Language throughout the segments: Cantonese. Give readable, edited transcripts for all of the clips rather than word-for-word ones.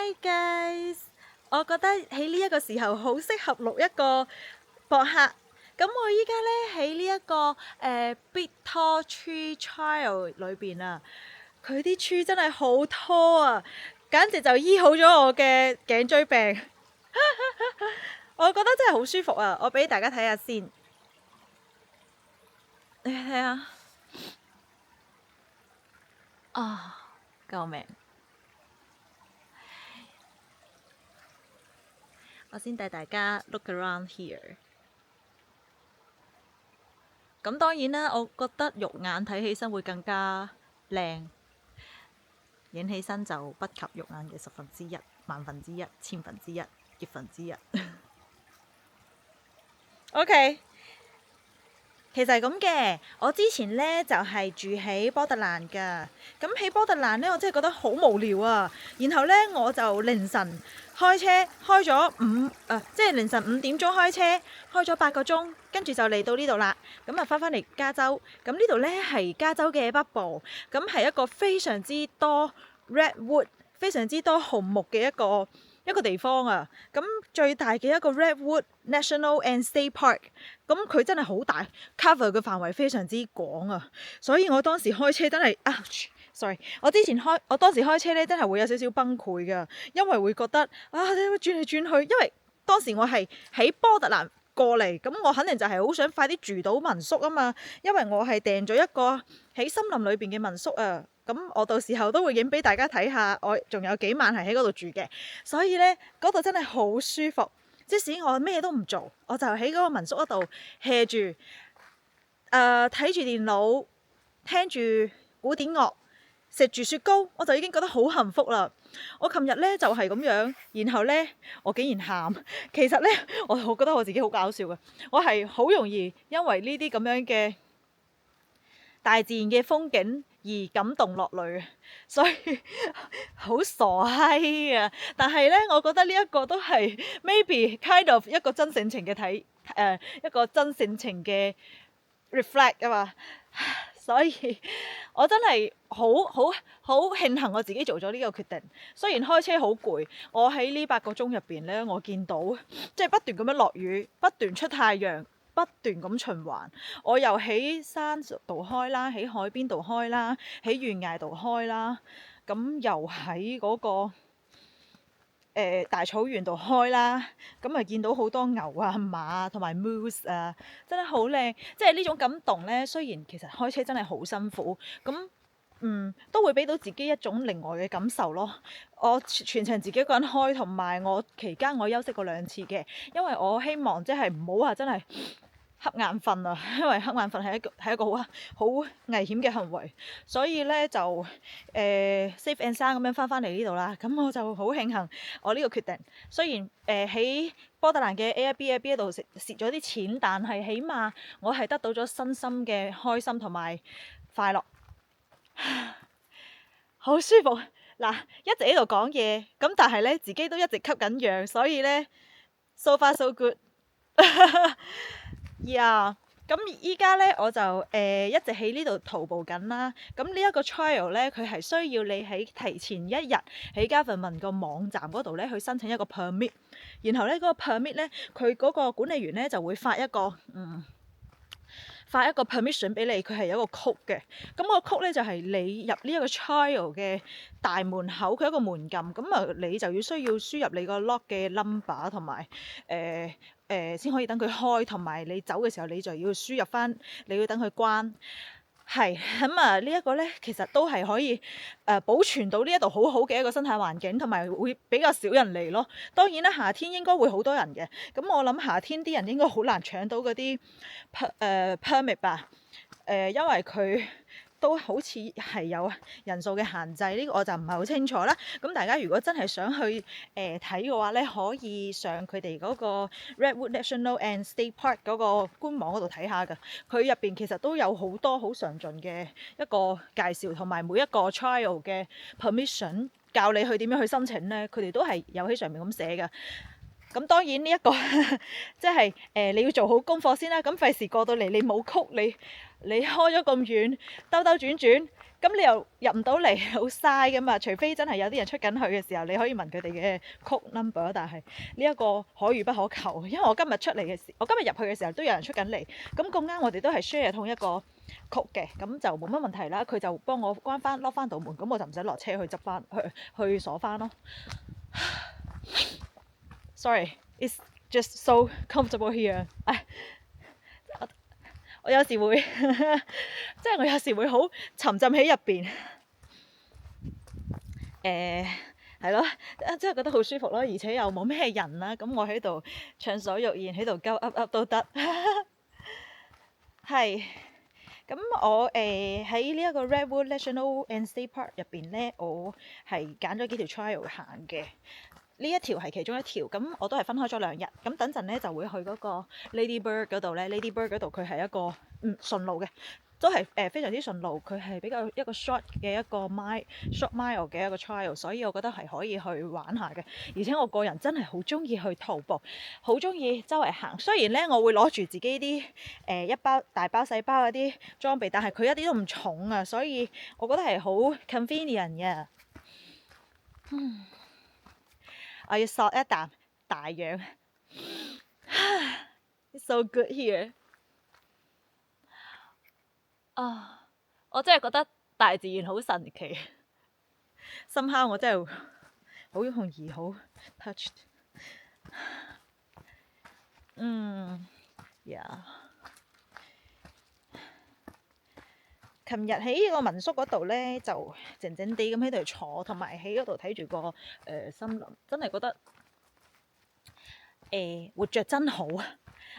Hi guys，我覺得喺呢一個時候好適合錄一個播客。咁我依家呢喺呢一個Big Tall Tree Trail 裏邊啊，佢啲 tree 真係好 tall 啊，簡直就醫好咗我嘅頸椎病。我覺得真係好舒服啊！我俾大家睇下先，你睇下啊，救命！我先帶大家 look around here。咁當然啦，我覺得肉眼睇起身會更加靚，影起身就不及肉眼嘅1/10、1/1000、1/1000、億分之一。OK，其實係咁嘅。我之前呢就係住喺波特蘭㗎。咁喺波特蘭呢，我真係覺得好無聊啊。然後呢，我就凌晨開車開咗即係凌晨5點鐘開車，開咗8個鐘，跟住就嚟到呢度啦。咁啊，翻嚟加州。咁呢度呢係加州嘅北部，咁係一個非常之多 redwood、非常之多紅木嘅一個地方啊。咁最大嘅一個 Redwood National and State Park， 咁佢真係好大 ，cover 嘅範圍非常之廣啊。所以我當時開車真係sorry，我當時開車咧真係會有少少崩潰噶，因為會覺得你轉嚟轉去，因為當時我係喺波特蘭過嚟，咁我肯定就係好想快啲住到民宿啊嘛，因為我係訂咗一個喺森林裏邊嘅民宿啊。咁我到時候都會影俾大家睇下，我仲有幾晚係喺嗰度住嘅，所以呢，嗰度真係好舒服。即使我咩都唔做，我就喺嗰個民宿嗰度 hea 住，睇住電腦，聽住古典樂，食住雪糕，我就已經覺得好幸福啦。我琴日呢就係咁樣，然後呢，我竟然喊。其實呢，我覺得我自己好搞笑嘅，我係好容易因為呢啲咁樣嘅大自然嘅風景而感動落淚，所以好傻閪啊！但係呢，我覺得呢一個都係 maybe kind of 一個真性情嘅一個真性情嘅 reflect 啊嘛。所以我真係好慶幸我自己做咗呢個決定。雖然開車好攰，我喺呢8個鐘入邊呢，我見到即係不斷咁樣落雨，不斷出太陽，不斷咁循環。我又喺山度開啦，喺海邊度開啦，喺懸崖度開啦，咁又喺嗰個大草原度開啦，咁啊見到好多牛啊、馬啊同埋 moose 啊，真係好靚。即係呢種感動呢，雖然其實開車真係好辛苦，咁都會俾到自己一種另外嘅感受咯。我全程自己一個人開，同埋我期間我休息過2次嘅，因為我希望即係唔好話真係瞌眼瞓啊，因為瞌眼瞓係一個好危險嘅行為，所以咧就safe and sound 咁樣翻嚟呢度啦。咁我就好慶幸我呢個決定。雖然喺波特蘭嘅 Airbnb 度蝕咗啲錢，但係起碼我係得到咗身心嘅開心同埋快樂，好舒服。嗱，一直喺度講嘢，咁但係咧自己都一直吸緊氧，所以咧 so far so good。咁依家咧我就一直喺呢度徒步緊啦。咁呢一個 trail 咧，佢係需要你喺提前1日喺 Government 個網站嗰度咧去申請一個 permit， 然後咧嗰個 permit 咧，佢嗰個管理員咧就會發一個permission 俾你，佢係有一個 code 嘅。咁個 code 咧就係你入呢一個 trail 嘅大門口，佢一個門禁，咁啊你就需要輸入你個 lock 嘅 number 同埋先可以等佢開，同埋你走嘅時候你就要輸入翻，你要等佢關。係咁啊！呢一個呢，其實都係可以保存到呢一度好好嘅一個生態環境，同埋會比較少人嚟咯。當然啦，夏天應該會好多人嘅。咁我諗夏天啲人應該好難搶到嗰啲permit 吧？因為佢都好似係有人數嘅限制，呢個我就唔係好清楚啦。咁大家如果真係想去睇嘅話咧，可以上佢哋嗰個 Redwood National and State Park 嗰個官網嗰度睇下㗎。佢入邊其實都有好多好詳盡嘅一個介紹，同埋每一個 trial 嘅 permission 教你去點樣去申請咧，佢哋都係有喺上面咁寫㗎。咁當然呢一個即係你要做好功課先啦。咁費事過到嚟你冇曲，你開咗咁遠，兜兜轉轉，咁你又入唔到嚟，好嘥噶嘛。除非真係有啲人出緊去嘅時候，你可以問佢哋嘅曲 number，但係呢一個可遇不可求。因為我今日入去嘅時候都有人出緊嚟，咁咁啱我哋都係 share 同一個曲嘅，咁就冇乜問題啦。佢就幫我關翻 lock 翻道門，咁我就唔使落車去執翻去鎖翻咯。Sorry, it's just so comfortable here。我有時會即係我有時會好沉浸喺入邊，係咯，即係覺得好舒服咯，而且又冇咩人啦，咁我喺度暢所欲言，喺度鳩噏噏都得。係，咁我喺呢一個 Redwood National and State Park 入邊咧，我係揀咗幾條 trail 行嘅。呢一條係其中一條，咁我都係分開咗2日。咁等陣咧就會去嗰個 Ladybird 嗰度咧。Ladybird 嗰度佢係一個順路嘅，都係非常之順路。佢係比較一個 short mile 嘅一個 trail，所以我覺得係可以去玩下嘅。而且我個人真係好中意去徒步，好中意周圍行。雖然咧我會攞住自己啲一包大包細包嗰啲裝備，但係佢一啲都唔重啊，所以我覺得係好 convenient 嘅。我要嗦一啖大氧。It's so good here。我真係覺得大自然好神奇。somehow我真係好容易好 touched。琴日喺呢個民宿嗰度咧，就靜靜地咁喺度坐，同埋喺嗰度睇住個森林，真係覺得活着真好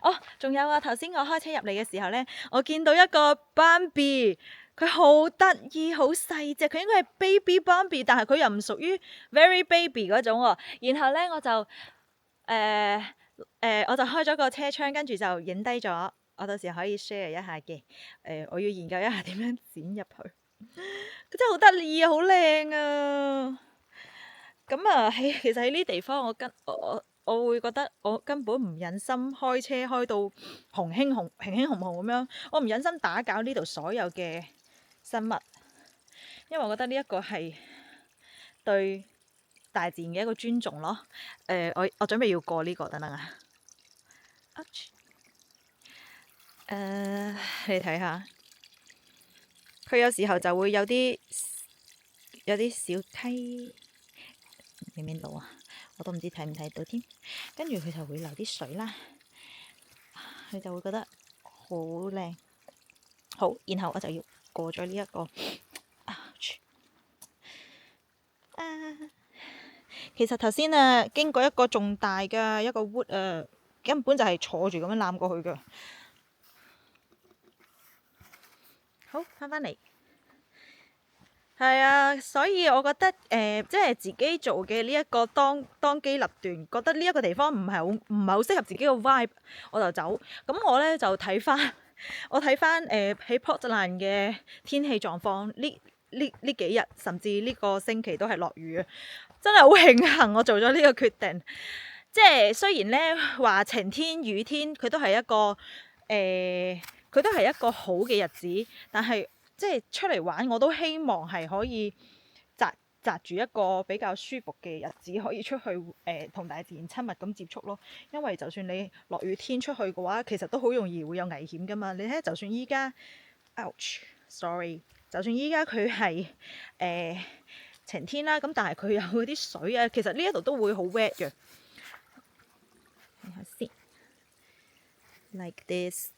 啊！仲有啊，頭先我開車入嚟嘅時候咧，我見到一個 Bambi， 佢好得意，好細隻，佢應該係 baby Bambi， 但係佢又唔屬於 very baby 嗰種喎。然後咧我就我就開咗個車窗，跟住就影低咗。我到時可以 share 一下嘅，我要研究一下點樣剪入去。佢真係好得意啊，好靚啊！咁啊，其實喺呢地方我會覺得我根本唔忍心開車開到平輕紅咁樣，我唔忍心打攪呢度所有嘅生物，因為我覺得呢一個係對大自然嘅一個尊重咯。我準備要過呢個，等等啊。你睇下，佢有時候就會有啲小溪，邊度啊？我都唔知睇唔睇到添。跟住佢就會流啲水啦，佢就會覺得好靚。好，然後我就要過咗呢一個。其實頭先啊，經過一個重大嘅一個 wood 啊，根本就係坐住咁樣攬過去㗎。好，翻嚟。係啊，所以我覺得即係自己做嘅呢一個當機立斷，覺得呢一個地方唔係好適合自己個 vibe， 我就走。咁我咧就睇翻喺 Portland 嘅天氣狀況，呢幾日甚至呢個星期都係落雨啊！真係好慶幸我做咗呢個決定。即係雖然咧話晴天雨天，佢都係一個好嘅日子，但係即係出嚟玩，我都希望係可以擇住一個比較舒服嘅日子，可以出去同大自然親密咁接觸咯。因為就算你落雨天出去嘅話，其實都好容易會有危險噶嘛。你睇，就算依家 ，sorry， 就算依家佢係晴天啦，咁但係佢有嗰啲水啊，其實呢一度都會好 wet 嘅。睇下先 ，like this。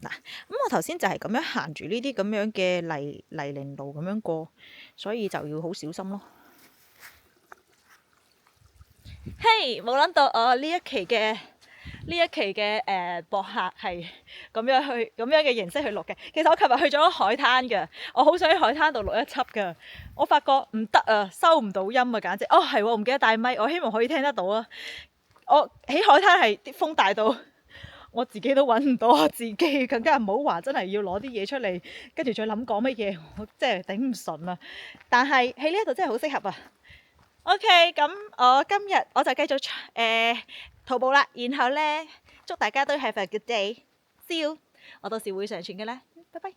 嗱，咁我頭先就係咁樣行住呢啲咁樣嘅泥濘路咁樣過，所以就要好小心咯。嘿，冇諗到我呢一期嘅博客係咁樣嘅形式去錄嘅。其實我琴日去咗海灘嘅，我好想喺海灘度錄一輯嘅。我發覺唔得啊，收唔到音啊，簡直。係喎，我唔記得帶咪，我希望可以聽得到啊。我喺海灘係啲風大到我自己都揾唔到我自己，更加唔好話真係要攞啲嘢出嚟，跟住再諗講乜嘢，我真係頂唔順啊！但係喺呢一度真係好適合啊， OK，咁我今日我就繼續徒步啦，然後呢，祝大家都 have a good day，see you，我到時會上傳嘅啦，拜拜。